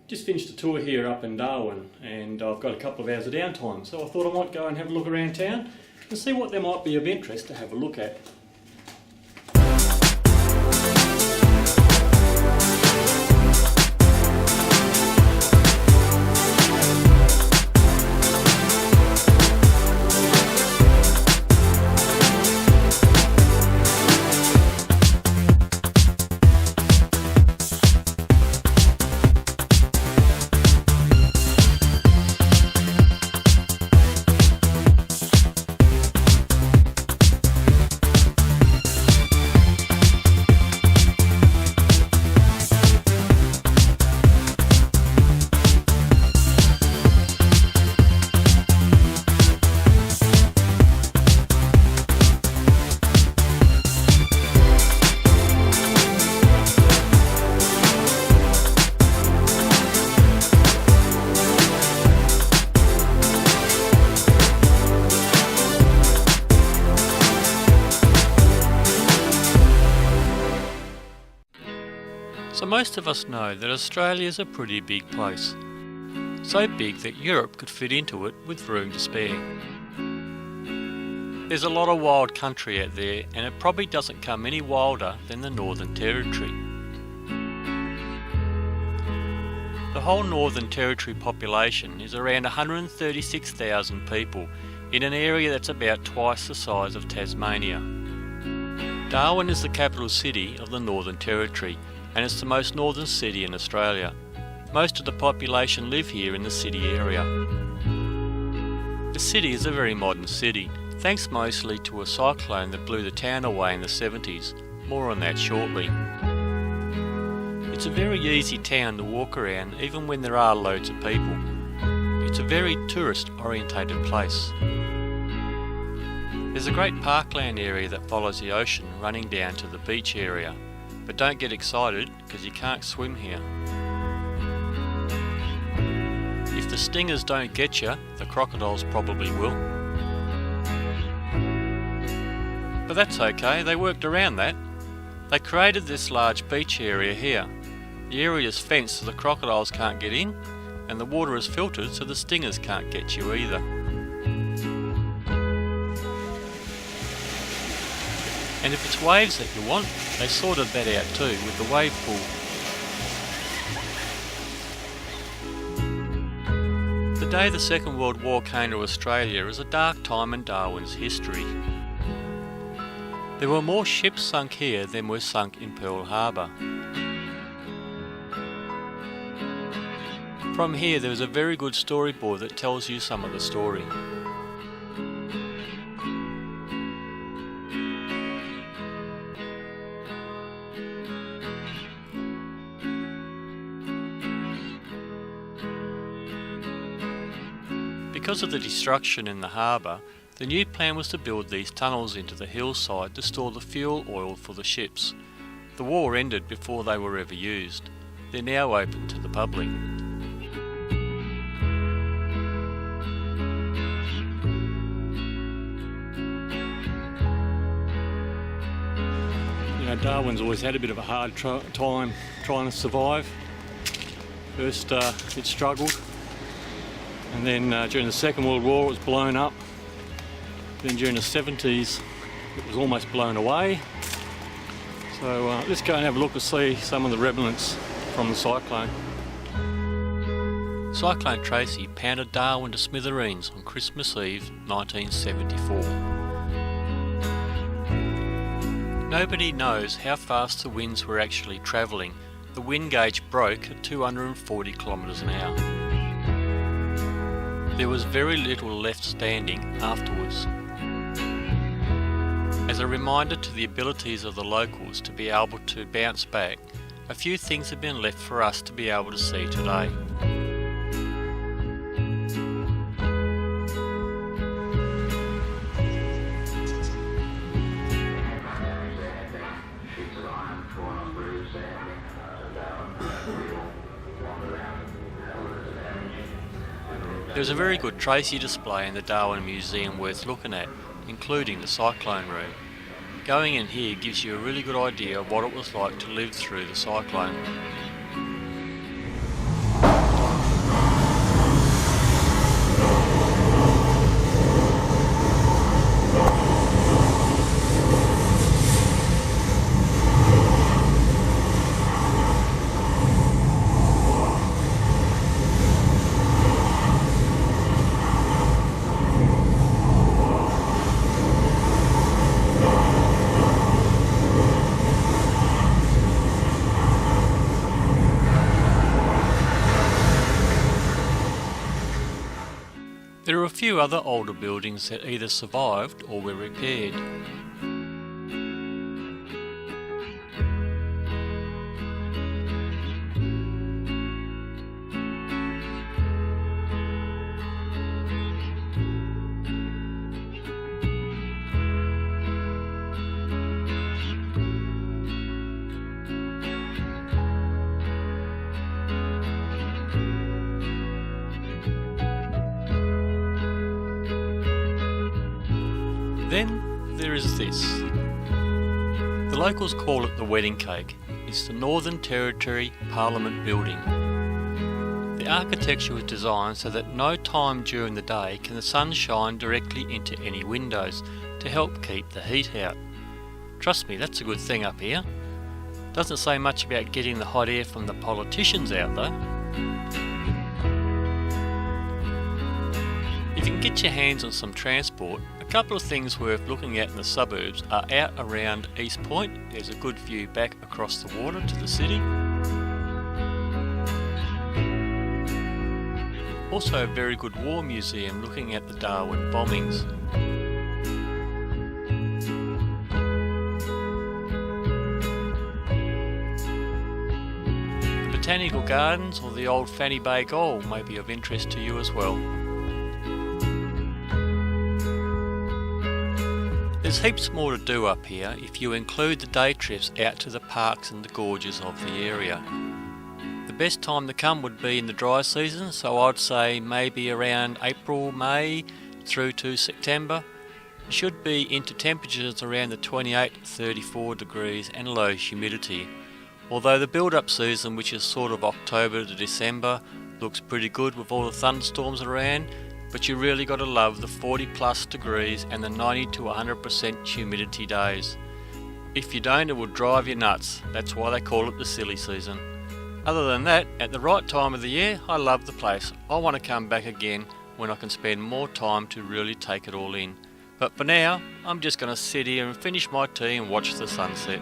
Just finished a tour here up in Darwin, and I've got a couple of hours of downtime, so I thought I might go and have a look around town and see what there might be of interest to have a look at. So most of us know that Australia is a pretty big place. So big that Europe could fit into it with room to spare. There's a lot of wild country out there, and it probably doesn't come any wilder than the Northern Territory. The whole Northern Territory population is around 136,000 people in an area that's about twice the size of Tasmania. Darwin is the capital city of the Northern Territory, and it's the most northern city in Australia. Most of the population live here in the city area. The city is a very modern city, thanks mostly to a cyclone that blew the town away in the 70s. More on that shortly. It's a very easy town to walk around even when there are loads of people. It's a very tourist-orientated place. There's a great parkland area that follows the ocean running down to the beach area. But don't get excited, because you can't swim here. If the stingers don't get you, the crocodiles probably will. But that's okay, they worked around that. They created this large beach area here. The area is fenced so the crocodiles can't get in, and the water is filtered so the stingers can't get you either. And if it's waves that you want, they sorted that out too with the wave pool. The day the Second World War came to Australia is a dark time in Darwin's history. There were more ships sunk here than were sunk in Pearl Harbor. From here there is a very good storyboard that tells you some of the story. Because of the destruction in the harbour, the new plan was to build these tunnels into the hillside to store the fuel oil for the ships. The war ended before they were ever used. They're now open to the public. You know, Darwin's always had a bit of a hard time trying to survive. First it struggled. And then during the Second World War it was blown up. Then during the 70s it was almost blown away. So let's go and have a look and see some of the remnants from the cyclone. Cyclone Tracy pounded Darwin to smithereens on Christmas Eve 1974. Nobody knows how fast the winds were actually travelling. The wind gauge broke at 240 kilometres an hour. There was very little left standing afterwards. As a reminder to the abilities of the locals to be able to bounce back, a few things have been left for us to be able to see today. There's a very good Tracy display in the Darwin Museum worth looking at, including the Cyclone room. Going in here gives you a really good idea of what it was like to live through the cyclone. a few other older buildings that either survived or were repaired. Then there is this. The locals call it the wedding cake. It's the Northern Territory Parliament building. The architecture was designed so that no time during the day can the sun shine directly into any windows to help keep the heat out. Trust me, that's a good thing up here. Doesn't say much about getting the hot air from the politicians out though. If you can get your hands on some transport, a couple of things worth looking at in the suburbs are out around East Point. There's a good view back across the water to the city. Also a very good war museum looking at the Darwin bombings. The Botanical Gardens or the old Fanny Bay Gaol may be of interest to you as well. There's heaps more to do up here if you include the day trips out to the parks and the gorges of the area. The best time to come would be in the dry season, so I'd say maybe around April, May through to September. It should be into temperatures around the 28 to 34 degrees and low humidity. Although the build-up season, which is sort of October to December, looks pretty good with all the thunderstorms around. But you really got to love the 40 plus degrees and the 90 to 100% humidity days. If you don't, it will drive you nuts. That's why they call it the silly season. Other than that, at the right time of the year, I love the place. I want to come back again when I can spend more time to really take it all in. But for now, I'm just going to sit here and finish my tea and watch the sunset.